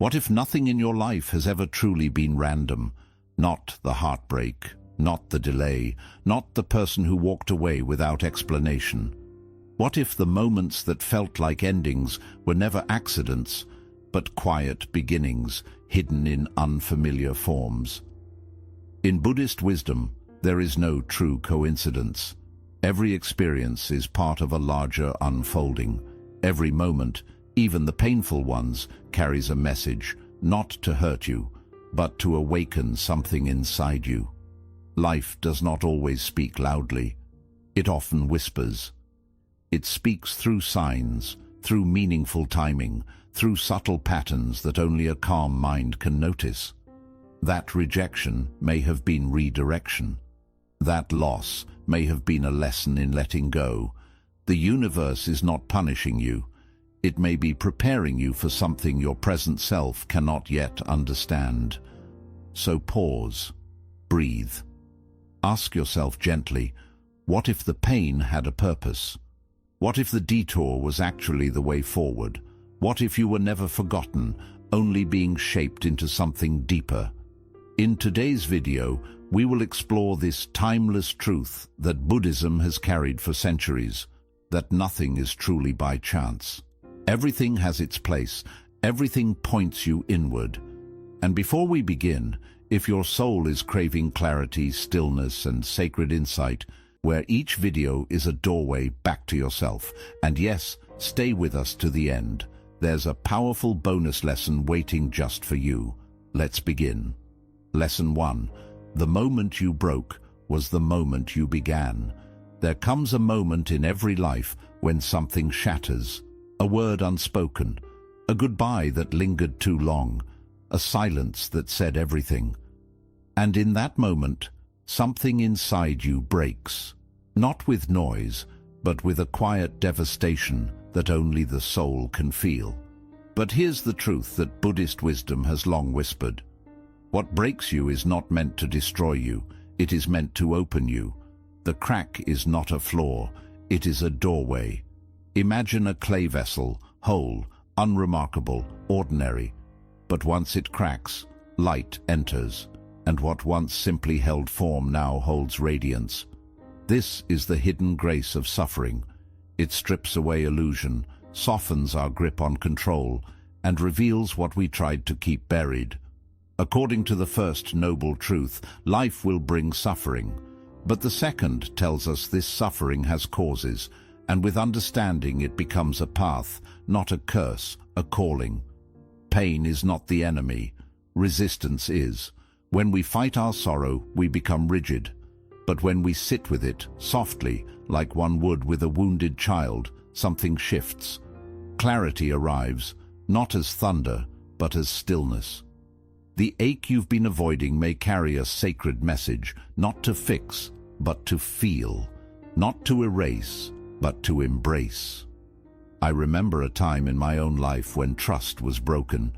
What if nothing in your life has ever truly been random? Not the heartbreak, not the delay, not the person who walked away without explanation. What if the moments that felt like endings were never accidents, but quiet beginnings hidden in unfamiliar forms? In Buddhist wisdom, there is no true coincidence. Every experience is part of a larger unfolding. Every moment, even the painful ones, carries a message, not to hurt you, but to awaken something inside you. Life does not always speak loudly. It often whispers. It speaks through signs, through meaningful timing, through subtle patterns that only a calm mind can notice. That rejection may have been redirection. That loss may have been a lesson in letting go. The universe is not punishing you. It may be preparing you for something your present self cannot yet understand. So pause, breathe. Ask yourself gently, what if the pain had a purpose? What if the detour was actually the way forward? What if you were never forgotten, only being shaped into something deeper? In today's video, we will explore this timeless truth that Buddhism has carried for centuries, that nothing is truly by chance. Everything has its place. Everything points you inward. And before we begin, if your soul is craving clarity, stillness, and sacred insight, where each video is a doorway back to yourself, and yes, stay with us to the end. There's a powerful bonus lesson waiting just for you. Let's begin. Lesson 1. The moment you broke was the moment you began. There comes a moment in every life when something shatters. A word unspoken, a goodbye that lingered too long, a silence that said everything. And in that moment, something inside you breaks, not with noise, but with a quiet devastation that only the soul can feel. But here's the truth that Buddhist wisdom has long whispered. What breaks you is not meant to destroy you, it is meant to open you. The crack is not a flaw, it is a doorway. Imagine a clay vessel, whole, unremarkable, ordinary. But once it cracks, light enters, and what once simply held form now holds radiance. This is the hidden grace of suffering. It strips away illusion, softens our grip on control, and reveals what we tried to keep buried. According to the first noble truth, life will bring suffering. But the second tells us this suffering has causes, and with understanding it becomes a path, not a curse, a calling. Pain is not the enemy. Resistance is. When we fight our sorrow, we become rigid. But when we sit with it, softly, like one would with a wounded child, something shifts. Clarity arrives, not as thunder, but as stillness. The ache you've been avoiding may carry a sacred message, not to fix, but to feel, not to erase, but to embrace. I remember a time in my own life when trust was broken.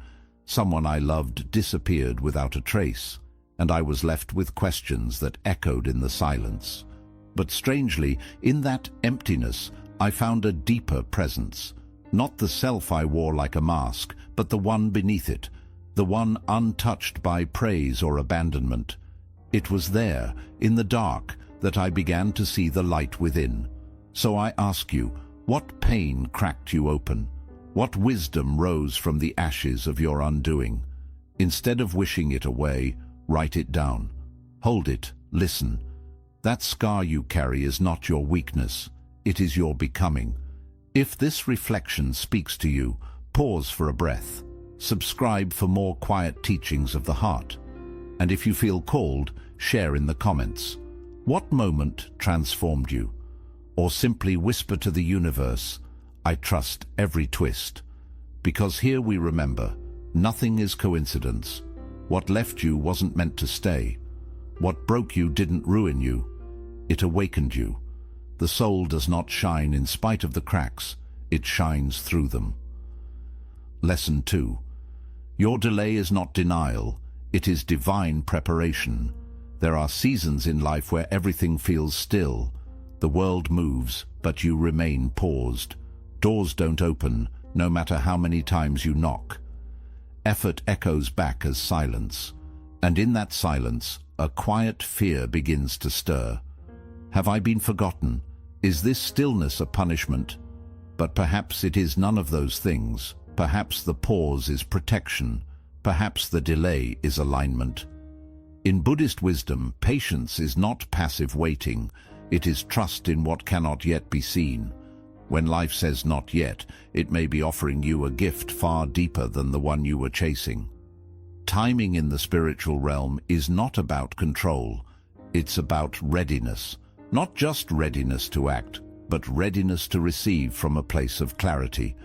Someone I loved disappeared without a trace, and I was left with questions that echoed in the silence. But strangely, in that emptiness, I found a deeper presence. Not the self I wore like a mask, but the one beneath it, the one untouched by praise or abandonment. It was there, in the dark, that I began to see the light within. So I ask you, what pain cracked you open? What wisdom rose from the ashes of your undoing? Instead of wishing it away, write it down. Hold it, listen. That scar you carry is not your weakness, it is your becoming. If this reflection speaks to you, pause for a breath. Subscribe for more quiet teachings of the heart. And if you feel called, share in the comments. What moment transformed you? Or simply whisper to the universe, I trust every twist. Because here we remember, nothing is coincidence. What left you wasn't meant to stay. What broke you didn't ruin you. It awakened you. The soul does not shine in spite of the cracks, it shines through them. Lesson 2. Your delay is not denial, it is divine preparation. There are seasons in life where everything feels still. The world moves, but you remain paused. Doors don't open, no matter how many times you knock. Effort echoes back as silence, and in that silence, a quiet fear begins to stir. Have I been forgotten? Is this stillness a punishment? But perhaps it is none of those things. Perhaps the pause is protection. Perhaps the delay is alignment. In Buddhist wisdom, patience is not passive waiting. It is trust in what cannot yet be seen. When life says not yet, it may be offering you a gift far deeper than the one you were chasing. Timing in the spiritual realm is not about control. It's about readiness. Not just readiness to act, but readiness to receive from a place of clarity.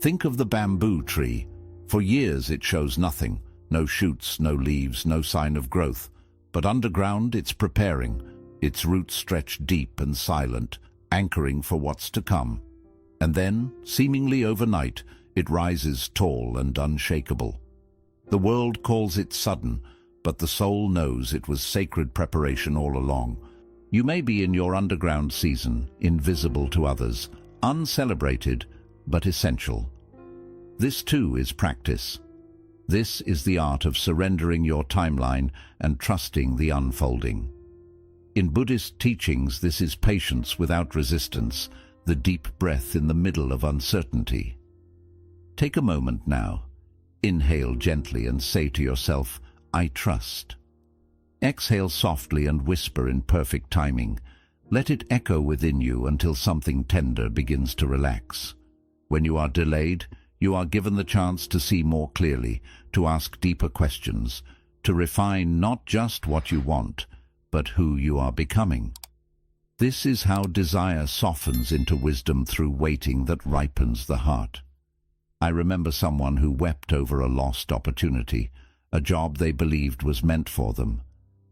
Think of the bamboo tree. For years it shows nothing. No shoots, no leaves, no sign of growth. But underground it's preparing. Its roots stretch deep and silent, anchoring for what's to come. And then, seemingly overnight, it rises tall and unshakable. The world calls it sudden, but the soul knows it was sacred preparation all along. You may be in your underground season, invisible to others, uncelebrated, but essential. This too is practice. This is the art of surrendering your timeline and trusting the unfolding. In Buddhist teachings, this is patience without resistance, the deep breath in the middle of uncertainty. Take a moment now. Inhale gently and say to yourself, I trust. Exhale softly and whisper in perfect timing. Let it echo within you until something tender begins to relax. When you are delayed, you are given the chance to see more clearly, to ask deeper questions, to refine not just what you want, but who you are becoming. This is how desire softens into wisdom through waiting that ripens the heart. I remember someone who wept over a lost opportunity, a job they believed was meant for them.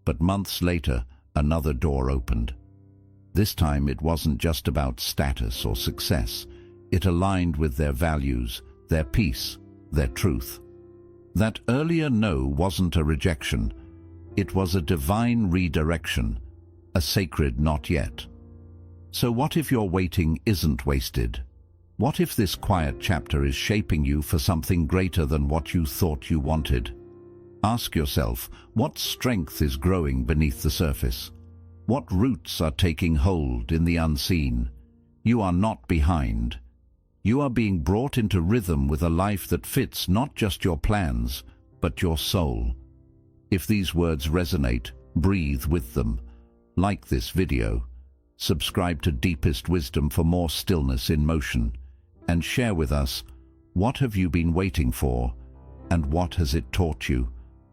But months later, another door opened. This time it wasn't just about status or success. It aligned with their values, their peace, their truth. That earlier no wasn't a rejection. It was a divine redirection, a sacred not yet. So what if your waiting isn't wasted? What if this quiet chapter is shaping you for something greater than what you thought you wanted? Ask yourself, what strength is growing beneath the surface? What roots are taking hold in the unseen? You are not behind. You are being brought into rhythm with a life that fits not just your plans, but your soul. If these words resonate, breathe with them. Like this video. Subscribe to Deepest Wisdom for more stillness in motion. And share with us, what have you been waiting for, and what has it taught you?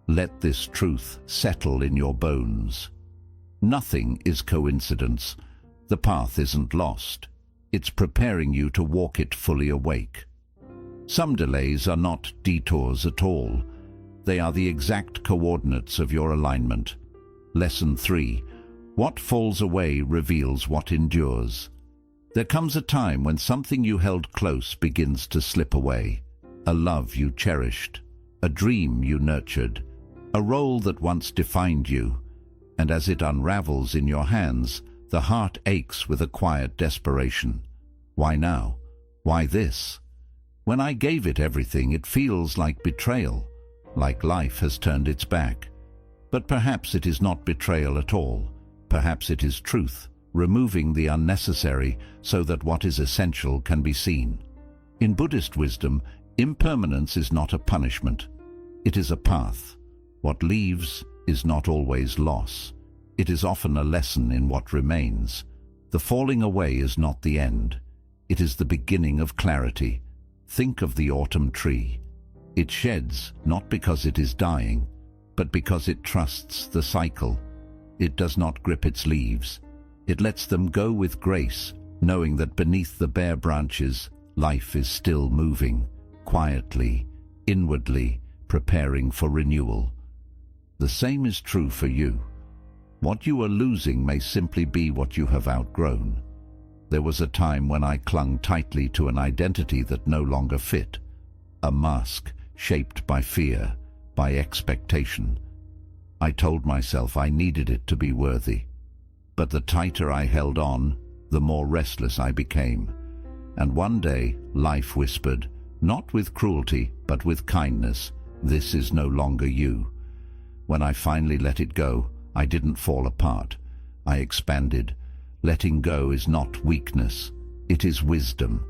Let this truth settle in your bones. Nothing is coincidence. The path isn't lost. It's preparing you to walk it fully awake. Some delays are not detours at all. They are the exact coordinates of your alignment. Lesson 3. What falls away reveals what endures. There comes a time when something you held close begins to slip away. A love you cherished, a dream you nurtured, a role that once defined you. And as it unravels in your hands, the heart aches with a quiet desperation. Why now? Why this? When I gave it everything, it feels like betrayal, like life has turned its back. But perhaps it is not betrayal at all. Perhaps it is truth, removing the unnecessary so that what is essential can be seen. In Buddhist wisdom, impermanence is not a punishment. It is a path. What leaves is not always loss. It is often a lesson in what remains. The falling away is not the end. It is the beginning of clarity. Think of the autumn tree. It sheds not because it is dying, but because it trusts the cycle. It does not grip its leaves. It lets them go with grace, knowing that beneath the bare branches, life is still moving, quietly, inwardly, preparing for renewal. The same is true for you. What you are losing may simply be what you have outgrown. There was a time when I clung tightly to an identity that no longer fit, a mask shaped by fear, by expectation. I told myself I needed it to be worthy. But the tighter I held on, the more restless I became. And one day, life whispered, not with cruelty, but with kindness, This is no longer you. When I finally let it go, I didn't fall apart. I expanded. Letting go is not weakness. It is wisdom.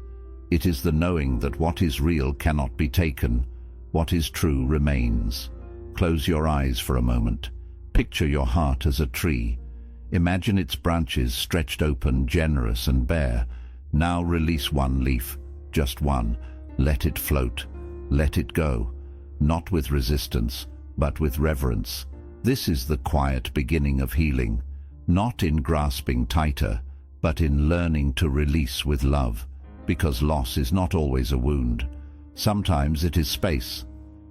It is the knowing that what is real cannot be taken. What is true remains. Close your eyes for a moment. Picture your heart as a tree. Imagine its branches stretched open, generous and bare. Now release one leaf, just one. Let it float. Let it go. Not with resistance, but with reverence. This is the quiet beginning of healing. Not in grasping tighter, but in learning to release with love. Because loss is not always a wound. Sometimes it is space.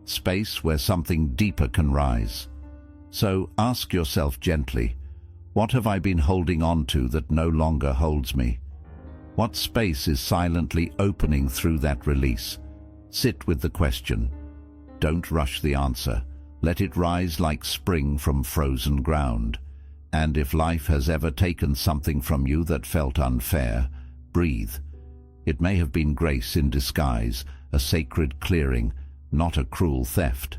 Space where something deeper can rise. So ask yourself gently, what have I been holding on to that no longer holds me? What space is silently opening through that release? Sit with the question. Don't rush the answer. Let it rise like spring from frozen ground. And if life has ever taken something from you that felt unfair, breathe. It may have been grace in disguise, a sacred clearing, not a cruel theft.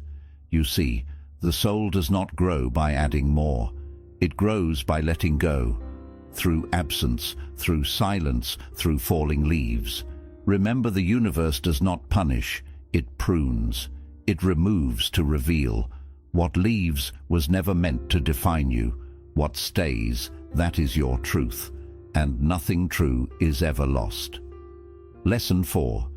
You see, the soul does not grow by adding more. It grows by letting go. Through absence, through silence, through falling leaves. Remember, the universe does not punish, it prunes. It removes to reveal. What leaves was never meant to define you. What stays, that is your truth. And nothing true is ever lost. Lesson 4.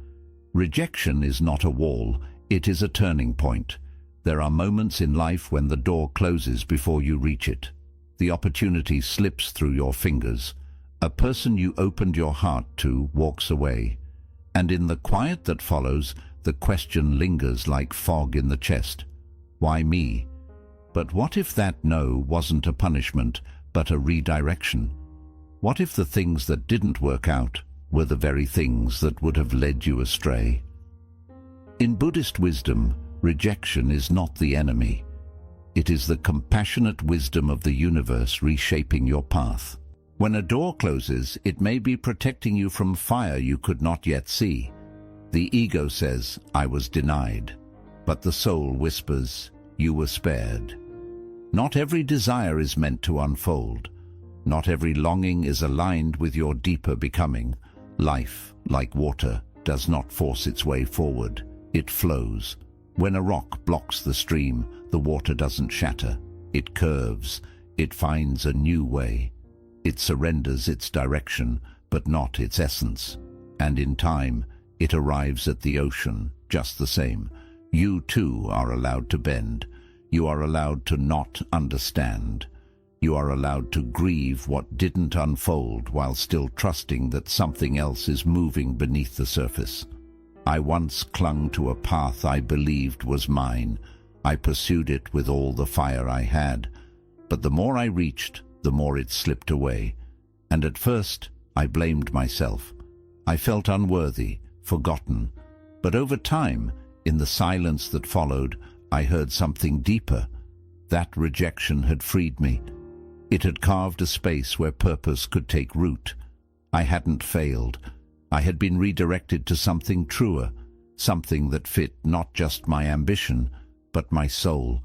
Rejection is not a wall, it is a turning point. There are moments in life when the door closes before you reach it. The opportunity slips through your fingers. A person you opened your heart to walks away. And in the quiet that follows, the question lingers like fog in the chest. Why me? But what if that no wasn't a punishment, but a redirection? What if the things that didn't work out were the very things that would have led you astray? In Buddhist wisdom, rejection is not the enemy. It is the compassionate wisdom of the universe reshaping your path. When a door closes, it may be protecting you from fire you could not yet see. The ego says, I was denied. But the soul whispers, you were spared. Not every desire is meant to unfold. Not every longing is aligned with your deeper becoming. Life, like water, does not force its way forward. It flows. When a rock blocks the stream, the water doesn't shatter. It curves. It finds a new way. It surrenders its direction, but not its essence. And in time, it arrives at the ocean, just the same. You too are allowed to bend. You are allowed to not understand. You are allowed to grieve what didn't unfold while still trusting that something else is moving beneath the surface. I once clung to a path I believed was mine. I pursued it with all the fire I had. But the more I reached, the more it slipped away. And at first, I blamed myself. I felt unworthy, forgotten. But over time, in the silence that followed, I heard something deeper. That rejection had freed me. It had carved a space where purpose could take root. I hadn't failed. I had been redirected to something truer, something that fit not just my ambition, but my soul.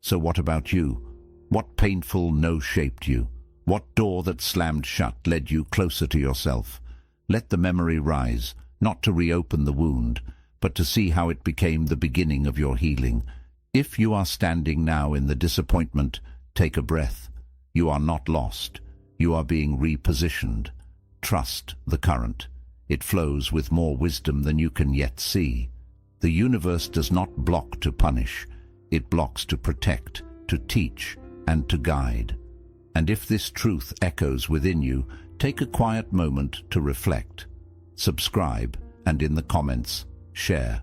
So what about you? What painful no shaped you? What door that slammed shut led you closer to yourself? Let the memory rise, not to reopen the wound, but to see how it became the beginning of your healing. If you are standing now in the disappointment, take a breath. You are not lost. You are being repositioned. Trust the current. It flows with more wisdom than you can yet see. The universe does not block to punish. It blocks to protect, to teach, and to guide. And if this truth echoes within you, take a quiet moment to reflect. Subscribe, and in the comments, share.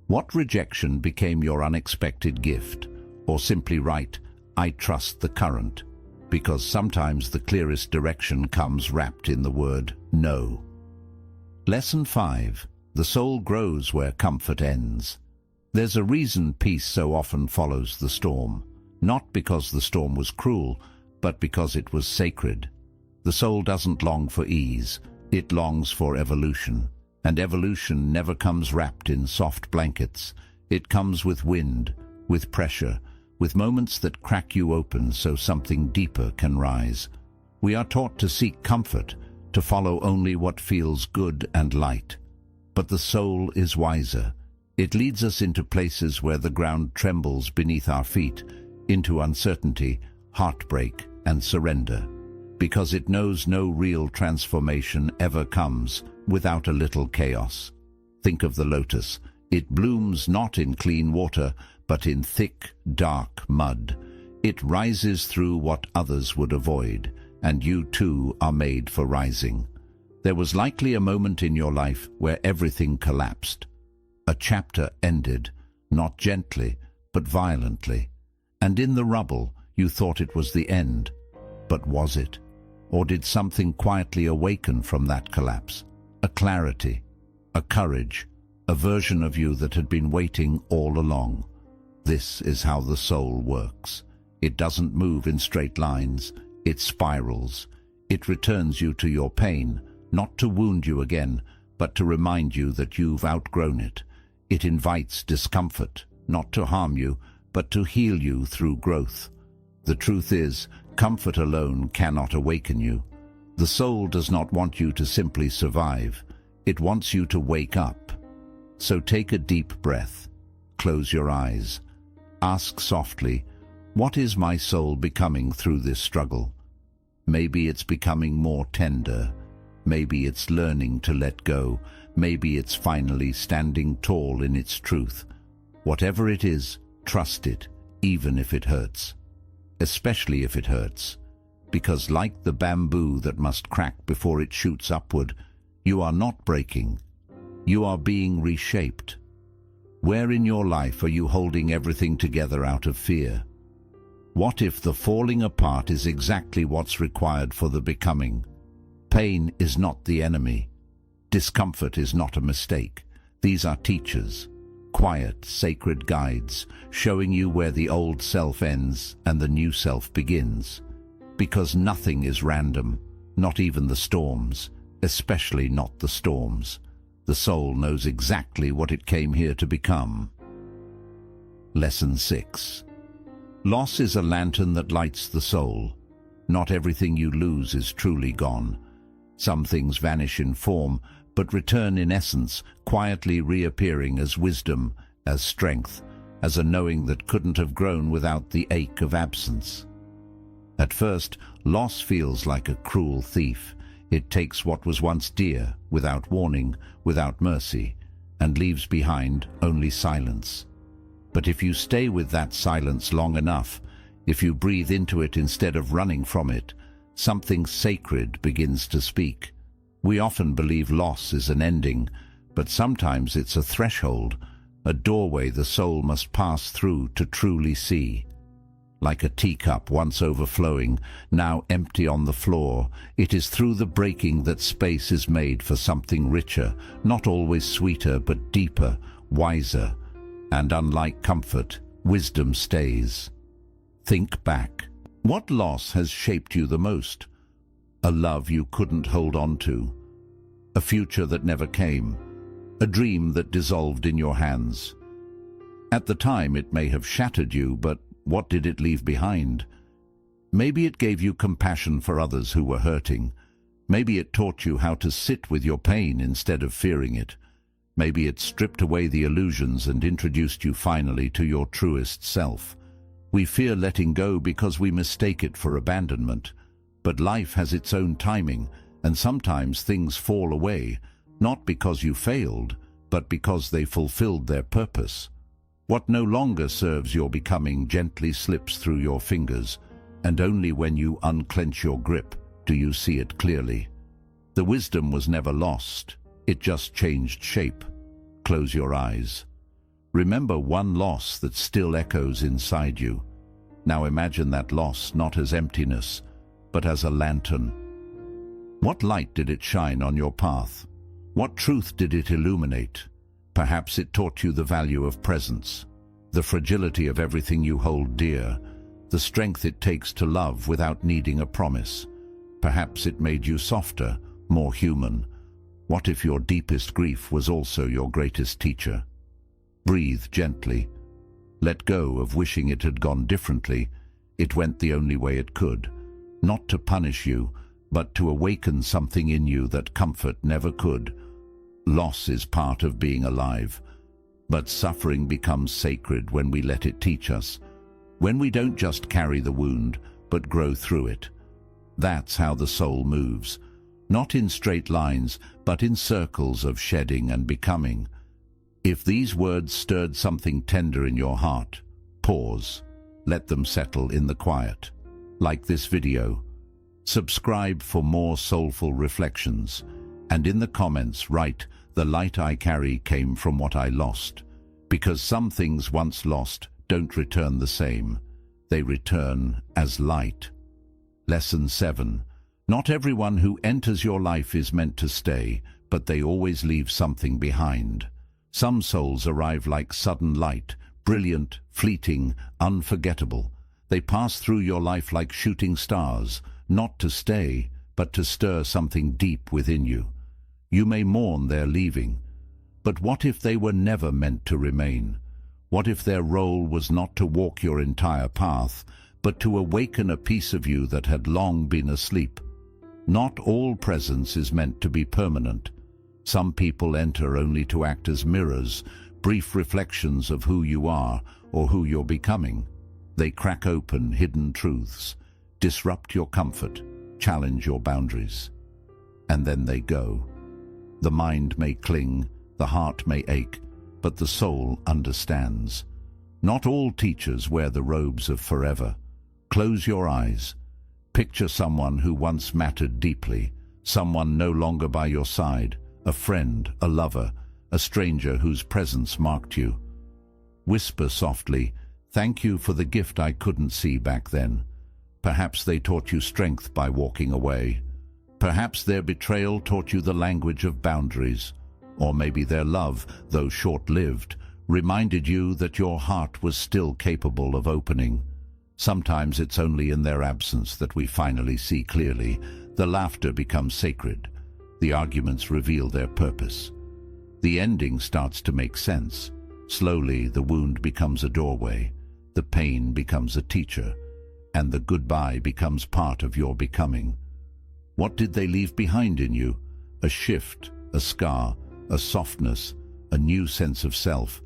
What rejection became your unexpected gift? Or simply write, I trust the current. Because sometimes the clearest direction comes wrapped in the word no. Lesson 5. The soul grows where comfort ends. There's a reason peace so often follows the storm. Not because the storm was cruel, but because it was sacred. The soul doesn't long for ease. It longs for evolution. And evolution never comes wrapped in soft blankets. It comes with wind, with pressure, with moments that crack you open so something deeper can rise. We are taught to seek comfort, to follow only what feels good and light. But the soul is wiser. It leads us into places where the ground trembles beneath our feet, into uncertainty, heartbreak, and surrender, because it knows no real transformation ever comes without a little chaos. Think of the lotus. It blooms not in clean water, but in thick, dark mud. It rises through what others would avoid, and you too are made for rising. There was likely a moment in your life where everything collapsed. A chapter ended, not gently, but violently. And in the rubble, you thought it was the end. But was it? Or did something quietly awaken from that collapse? A clarity, a courage, a version of you that had been waiting all along. This is how the soul works. It doesn't move in straight lines. It spirals. It returns you to your pain, not to wound you again, but to remind you that you've outgrown it. It invites discomfort, not to harm you, but to heal you through growth. The truth is, comfort alone cannot awaken you. The soul does not want you to simply survive. It wants you to wake up. So take a deep breath. Close your eyes. Ask softly, what is my soul becoming through this struggle? Maybe it's becoming more tender. Maybe it's learning to let go. Maybe it's finally standing tall in its truth. Whatever it is, trust it, even if it hurts. Especially if it hurts. Because like the bamboo that must crack before it shoots upward, you are not breaking. You are being reshaped. Where in your life are you holding everything together out of fear? What if the falling apart is exactly what's required for the becoming? Pain is not the enemy. Discomfort is not a mistake. These are teachers, quiet, sacred guides, showing you where the old self ends and the new self begins. Because nothing is random, not even the storms, especially not the storms. The soul knows exactly what it came here to become. Lesson 6. Loss is a lantern that lights the soul. Not everything you lose is truly gone. Some things vanish in form, but return in essence, quietly reappearing as wisdom, as strength, as a knowing that couldn't have grown without the ache of absence. At first, loss feels like a cruel thief. It takes what was once dear, without warning, without mercy, and leaves behind only silence. But if you stay with that silence long enough, if you breathe into it instead of running from it, something sacred begins to speak. We often believe loss is an ending, but sometimes it's a threshold, a doorway the soul must pass through to truly see. Like a teacup once overflowing, now empty on the floor, it is through the breaking that space is made for something richer, not always sweeter but deeper, wiser. And unlike comfort, wisdom stays. Think back. What loss has shaped you the most? A love you couldn't hold on to. A future that never came. A dream that dissolved in your hands. At the time it may have shattered you, but what did it leave behind? Maybe it gave you compassion for others who were hurting. Maybe it taught you how to sit with your pain instead of fearing it. Maybe it stripped away the illusions and introduced you finally to your truest self. We fear letting go because we mistake it for abandonment. But life has its own timing, and sometimes things fall away, not because you failed, but because they fulfilled their purpose. What no longer serves your becoming gently slips through your fingers, and only when you unclench your grip do you see it clearly. The wisdom was never lost. It just changed shape. Close your eyes. Remember one loss that still echoes inside you. Now imagine that loss not as emptiness, but as a lantern. What light did it shine on your path? What truth did it illuminate? Perhaps it taught you the value of presence, the fragility of everything you hold dear, the strength it takes to love without needing a promise. Perhaps it made you softer, more human. What if your deepest grief was also your greatest teacher? Breathe gently. Let go of wishing it had gone differently. It went the only way it could, not to punish you, but to awaken something in you that comfort never could. Loss is part of being alive, but suffering becomes sacred when we let it teach us, when we don't just carry the wound, but grow through it. That's how the soul moves, not in straight lines, but in circles of shedding and becoming. If these words stirred something tender in your heart, pause. Let them settle in the quiet. Like this video. Subscribe for more soulful reflections. And in the comments write, "The light I carry came from what I lost." Because some things once lost don't return the same. They return as light. Lesson 7. Not everyone who enters your life is meant to stay, but they always leave something behind. Some souls arrive like sudden light, brilliant, fleeting, unforgettable. They pass through your life like shooting stars, not to stay, but to stir something deep within you. You may mourn their leaving, but what if they were never meant to remain? What if their role was not to walk your entire path, but to awaken a piece of you that had long been asleep? Not all presence is meant to be permanent. Some people enter only to act as mirrors, brief reflections of who you are or who you're becoming. They crack open hidden truths, disrupt your comfort, challenge your boundaries. And then they go. The mind may cling, the heart may ache, but the soul understands. Not all teachers wear the robes of forever. Close your eyes. Picture someone who once mattered deeply, someone no longer by your side, a friend, a lover, a stranger whose presence marked you. Whisper softly, "Thank you for the gift I couldn't see back then." Perhaps they taught you strength by walking away. Perhaps their betrayal taught you the language of boundaries. Or maybe their love, though short-lived, reminded you that your heart was still capable of opening. Sometimes it's only in their absence that we finally see clearly. The laughter becomes sacred. The arguments reveal their purpose. The ending starts to make sense. Slowly, the wound becomes a doorway. The pain becomes a teacher. And the goodbye becomes part of your becoming. What did they leave behind in you? A shift, a scar, a softness, a new sense of self.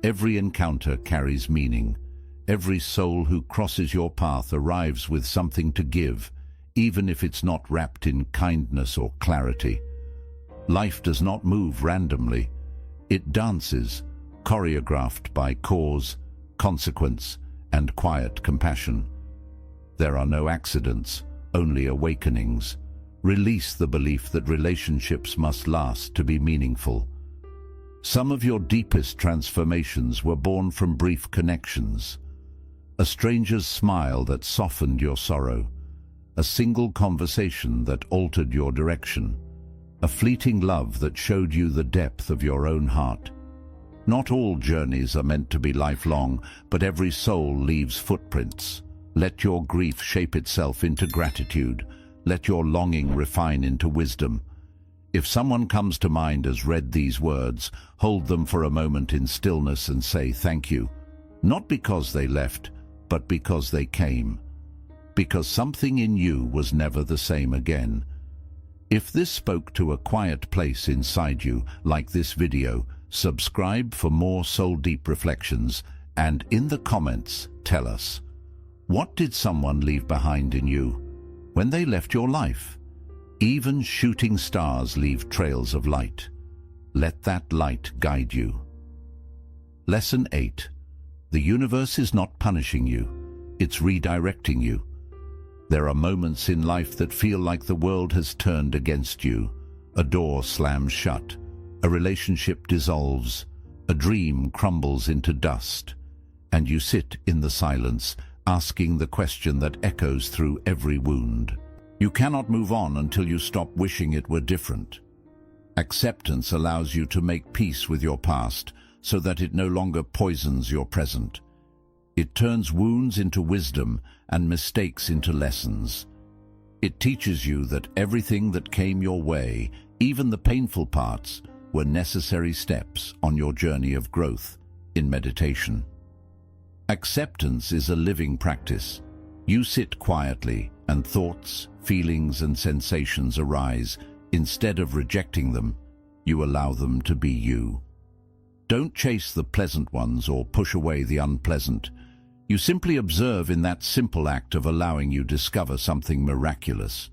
Every encounter carries meaning. Every soul who crosses your path arrives with something to give, even if it's not wrapped in kindness or clarity. Life does not move randomly. It dances, choreographed by cause, consequence, and quiet compassion. There are no accidents, only awakenings. Release the belief that relationships must last to be meaningful. Some of your deepest transformations were born from brief connections. A stranger's smile that softened your sorrow. A single conversation that altered your direction. A fleeting love that showed you the depth of your own heart. Not all journeys are meant to be lifelong, but every soul leaves footprints. Let your grief shape itself into gratitude. Let your longing refine into wisdom. If someone comes to mind as read these words, hold them for a moment in stillness and say thank you. Not because they left, but because they came. Because something in you was never the same again. If this spoke to a quiet place inside you, like this video, subscribe for more soul-deep reflections, and in the comments, tell us, what did someone leave behind in you when they left your life? Even shooting stars leave trails of light. Let that light guide you. Lesson 8. The universe is not punishing you. It's redirecting you. There are moments in life that feel like the world has turned against you. A door slams shut. A relationship dissolves. A dream crumbles into dust. And you sit in the silence, asking the question that echoes through every wound. You cannot move on until you stop wishing it were different. Acceptance allows you to make peace with your past so that it no longer poisons your present. It turns wounds into wisdom and mistakes into lessons. It teaches you that everything that came your way, even the painful parts, were necessary steps on your journey of growth. in meditation. Acceptance is a living practice. You sit quietly, and thoughts, feelings, and sensations arise. Instead of rejecting them, you allow them to be you. Don't chase the pleasant ones or push away the unpleasant. You simply observe. In that simple act of allowing, you discover something miraculous.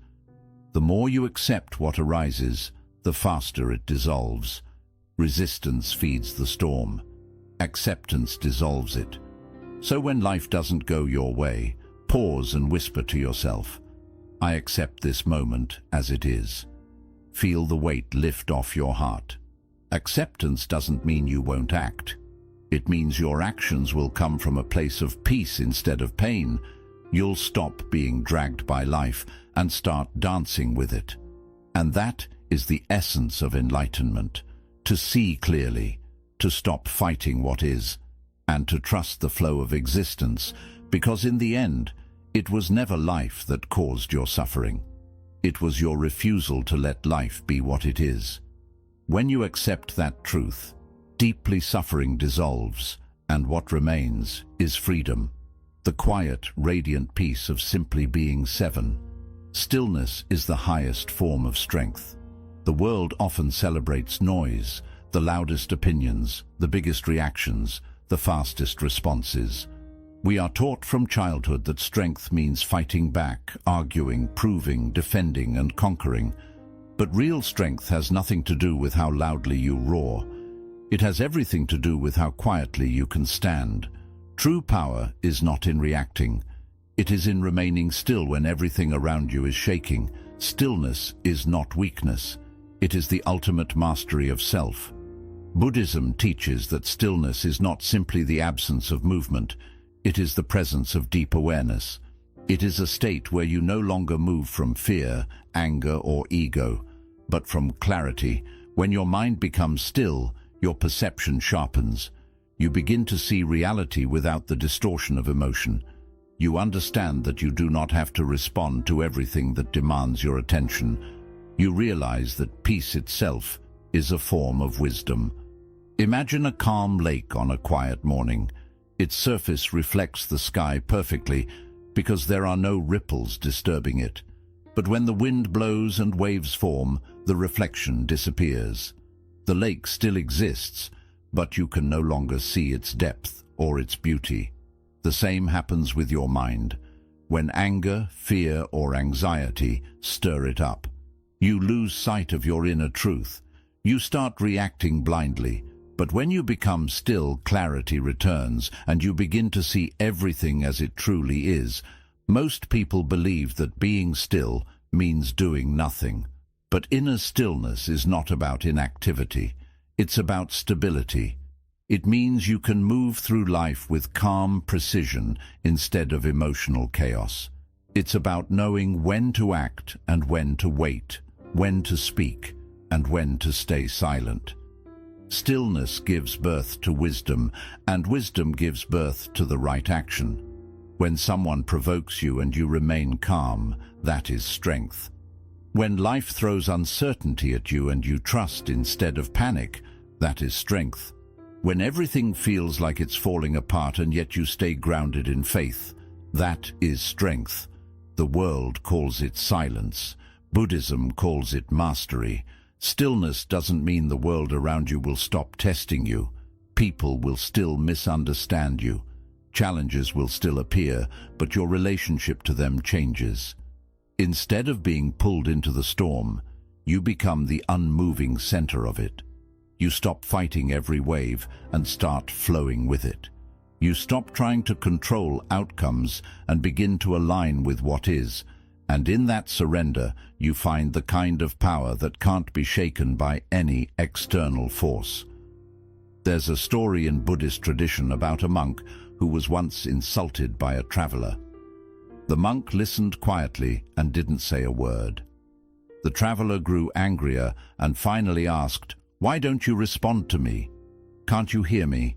The more you accept what arises, the faster it dissolves. Resistance feeds the storm. Acceptance dissolves it. So when life doesn't go your way, pause and whisper to yourself, "I accept this moment as it is." Feel the weight lift off your heart. Acceptance doesn't mean you won't act. It means your actions will come from a place of peace instead of pain. You'll stop being dragged by life and start dancing with it. And that is the essence of enlightenment: to see clearly, to stop fighting what is, and to trust the flow of existence, because in the end, it was never life that caused your suffering. It was your refusal to let life be what it is. When you accept that truth, deeply suffering dissolves, and what remains is freedom. The quiet, radiant peace of simply being seven. Stillness is the highest form of strength. The world often celebrates noise, the loudest opinions, the biggest reactions, the fastest responses. We are taught from childhood that strength means fighting back, arguing, proving, defending, and conquering. But real strength has nothing to do with how loudly you roar. It has everything to do with how quietly you can stand. True power is not in reacting. It is in remaining still when everything around you is shaking. Stillness is not weakness. It is the ultimate mastery of self. Buddhism teaches that stillness is not simply the absence of movement. It is the presence of deep awareness. It is a state where you no longer move from fear, anger, or ego, but from clarity. When your mind becomes still, your perception sharpens. You begin to see reality without the distortion of emotion. You understand that you do not have to respond to everything that demands your attention. You realize that peace itself is a form of wisdom. Imagine a calm lake on a quiet morning. Its surface reflects the sky perfectly because there are no ripples disturbing it. But when the wind blows and waves form, the reflection disappears. The lake still exists, but you can no longer see its depth or its beauty. The same happens with your mind. When anger, fear, or anxiety stir it up, you lose sight of your inner truth. You start reacting blindly. But when you become still, clarity returns, and you begin to see everything as it truly is. Most people believe that being still means doing nothing. But inner stillness is not about inactivity. It's about stability. It means you can move through life with calm precision instead of emotional chaos. It's about knowing when to act and when to wait, when to speak and when to stay silent. Stillness gives birth to wisdom, and wisdom gives birth to the right action. When someone provokes you and you remain calm, that is strength. When life throws uncertainty at you and you trust instead of panic, that is strength. When everything feels like it's falling apart and yet you stay grounded in faith, that is strength. The world calls it silence. Buddhism calls it mastery. Stillness doesn't mean the world around you will stop testing you. People will still misunderstand you. Challenges will still appear, but your relationship to them changes. Instead of being pulled into the storm, you become the unmoving center of it. You stop fighting every wave and start flowing with it. You stop trying to control outcomes and begin to align with what is. And in that surrender, you find the kind of power that can't be shaken by any external force. There's a story in Buddhist tradition about a monk who was once insulted by a traveler. The monk listened quietly and didn't say a word. The traveler grew angrier and finally asked, "Why don't you respond to me? Can't you hear me?"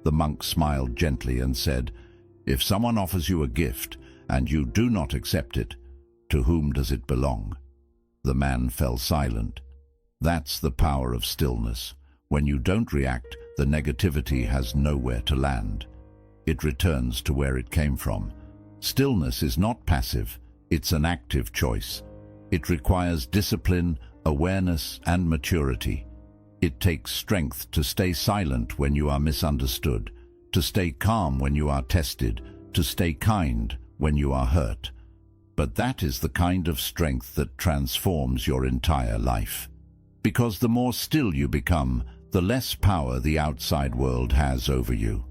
The monk smiled gently and said, "If someone offers you a gift, and you do not accept it, to whom does it belong?" The man fell silent. That's the power of stillness. When you don't react, the negativity has nowhere to land. It returns to where it came from. Stillness is not passive, it's an active choice. It requires discipline, awareness, and maturity. It takes strength to stay silent when you are misunderstood, to stay calm when you are tested, to stay kind when you are hurt. But that is the kind of strength that transforms your entire life. Because the more still you become, the less power the outside world has over you.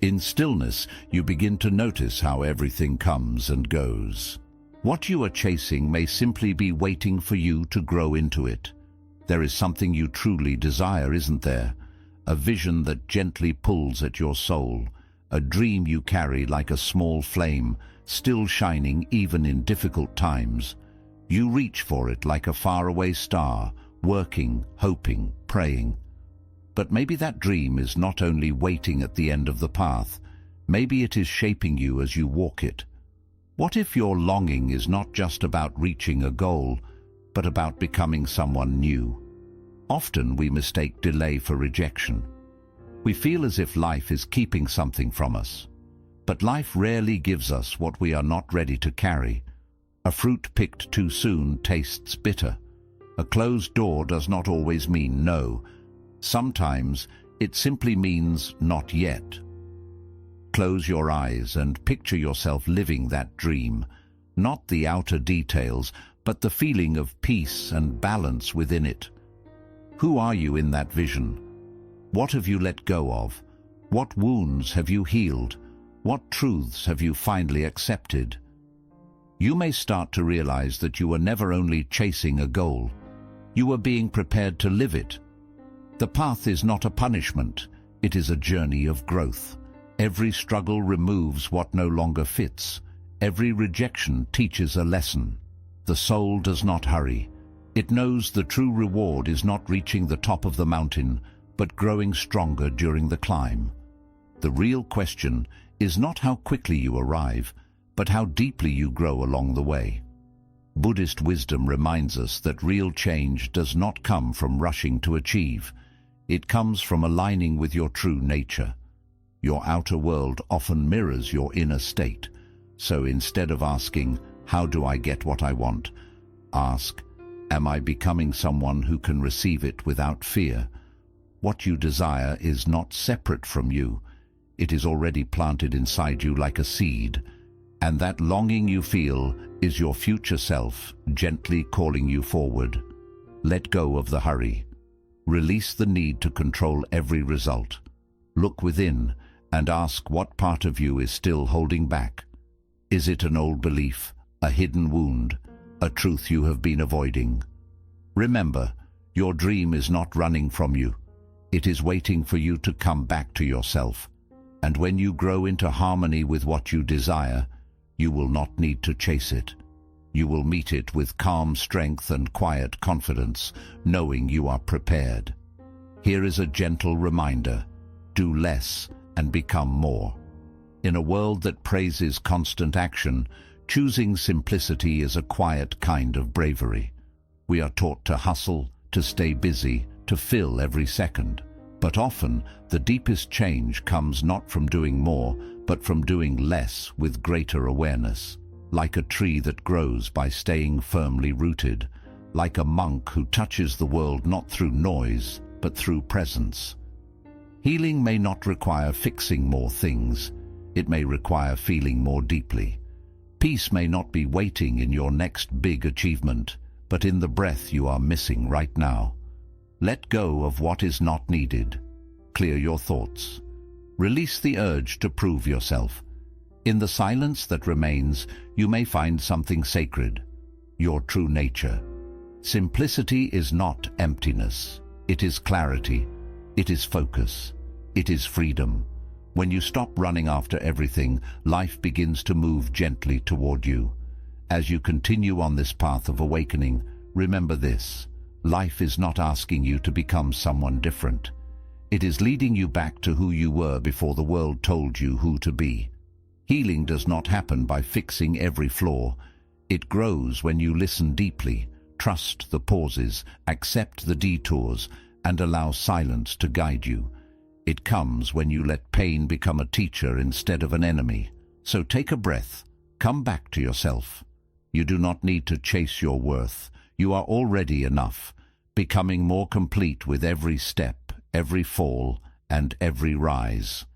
In stillness, you begin to notice how everything comes and goes. What you are chasing may simply be waiting for you to grow into it. There is something you truly desire, isn't there? A vision that gently pulls at your soul, a dream you carry like a small flame, still shining even in difficult times. You reach for it like a faraway star, working, hoping, praying. But maybe that dream is not only waiting at the end of the path, maybe it is shaping you as you walk it. What if your longing is not just about reaching a goal, but about becoming someone new? Often we mistake delay for rejection. We feel as if life is keeping something from us. But life rarely gives us what we are not ready to carry. A fruit picked too soon tastes bitter. A closed door does not always mean no. Sometimes it simply means not yet. Close your eyes and picture yourself living that dream, not the outer details, but the feeling of peace and balance within it. Who are you in that vision? What have you let go of? What wounds have you healed? What truths have you finally accepted? You may start to realize that you were never only chasing a goal. You were being prepared to live it. The path is not a punishment, it is a journey of growth. Every struggle removes what no longer fits. Every rejection teaches a lesson. The soul does not hurry. It knows the true reward is not reaching the top of the mountain, but growing stronger during the climb. The real question is not how quickly you arrive, but how deeply you grow along the way. Buddhist wisdom reminds us that real change does not come from rushing to achieve. It comes from aligning with your true nature. Your outer world often mirrors your inner state. So instead of asking, "How do I get what I want?" ask, "Am I becoming someone who can receive it without fear?" What you desire is not separate from you. It is already planted inside you like a seed, and that longing you feel is your future self gently calling you forward. Let go of the hurry. Release the need to control every result. Look within and ask what part of you is still holding back. Is it an old belief, a hidden wound, a truth you have been avoiding? Remember, your dream is not running from you. It is waiting for you to come back to yourself. And when you grow into harmony with what you desire, you will not need to chase it. You will meet it with calm strength and quiet confidence, knowing you are prepared. Here is a gentle reminder: do less and become more. In a world that praises constant action, choosing simplicity is a quiet kind of bravery. We are taught to hustle, to stay busy, to fill every second. But often, the deepest change comes not from doing more, but from doing less with greater awareness. Like a tree that grows by staying firmly rooted. Like a monk who touches the world not through noise, but through presence. Healing may not require fixing more things. It may require feeling more deeply. Peace may not be waiting in your next big achievement, but in the breath you are missing right now. Let go of what is not needed. Clear your thoughts. Release the urge to prove yourself. In the silence that remains, you may find something sacred, your true nature. Simplicity is not emptiness. It is clarity. It is focus. It is freedom. When you stop running after everything, life begins to move gently toward you. As you continue on this path of awakening, remember this: life is not asking you to become someone different. It is leading you back to who you were before the world told you who to be. Healing does not happen by fixing every flaw. It grows when you listen deeply, trust the pauses, accept the detours, and allow silence to guide you. It comes when you let pain become a teacher instead of an enemy. So take a breath. Come back to yourself. You do not need to chase your worth. You are already enough, becoming more complete with every step, every fall, and every rise.